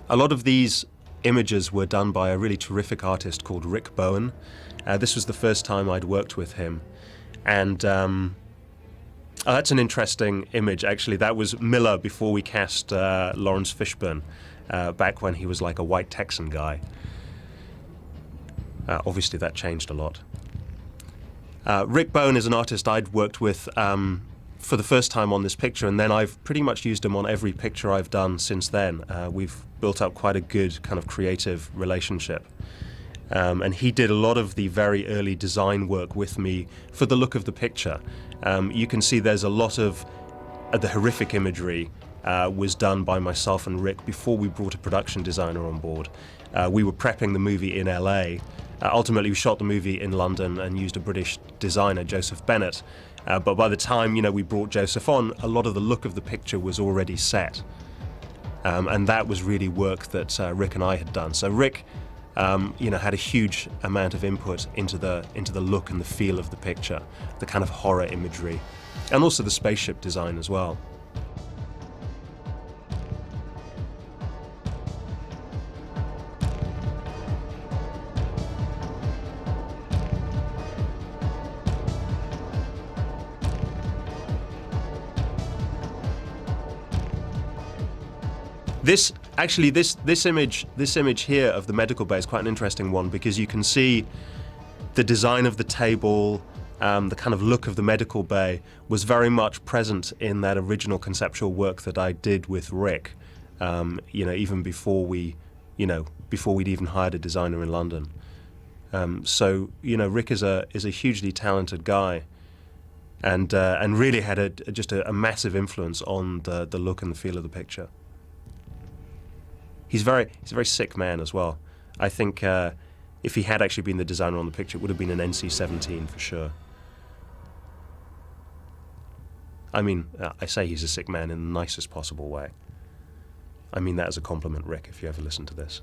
A lot of these images were done by a really terrific artist called Rick Bowen. This was the first time I'd worked with him. And that's an interesting image, actually. That was Miller before we cast Laurence Fishburne, back when he was like a white Texan guy. Obviously that changed a lot. Rick Bowen is an artist I'd worked with for the first time on this picture, and then I've pretty much used him on every picture I've done since then. We've built up quite a good kind of creative relationship. And he did a lot of the very early design work with me for the look of the picture. You can see there's a lot of the horrific imagery was done by myself and Rick before we brought a production designer on board. We were prepping the movie in LA. Ultimately, we shot the movie in London and used a British designer, Joseph Bennett. But by the time we brought Joseph on, a lot of the look of the picture was already set. And that was really work that Rick and I had done. So Rick had a huge amount of input into the look and the feel of the picture, the kind of horror imagery, and also the spaceship design as well. This image here of the medical bay is quite an interesting one, because you can see the design of the table, the kind of look of the medical bay was very much present in that original conceptual work that I did with Rick. Even before we'd even hired a designer in London. So Rick is a hugely talented guy, and really had just a massive influence on the look and the feel of the picture. He's a very sick man as well. I think if he had actually been the designer on the picture, it would have been an NC-17 for sure. I mean, I say he's a sick man in the nicest possible way. I mean that as a compliment, Rick, if you ever listen to this.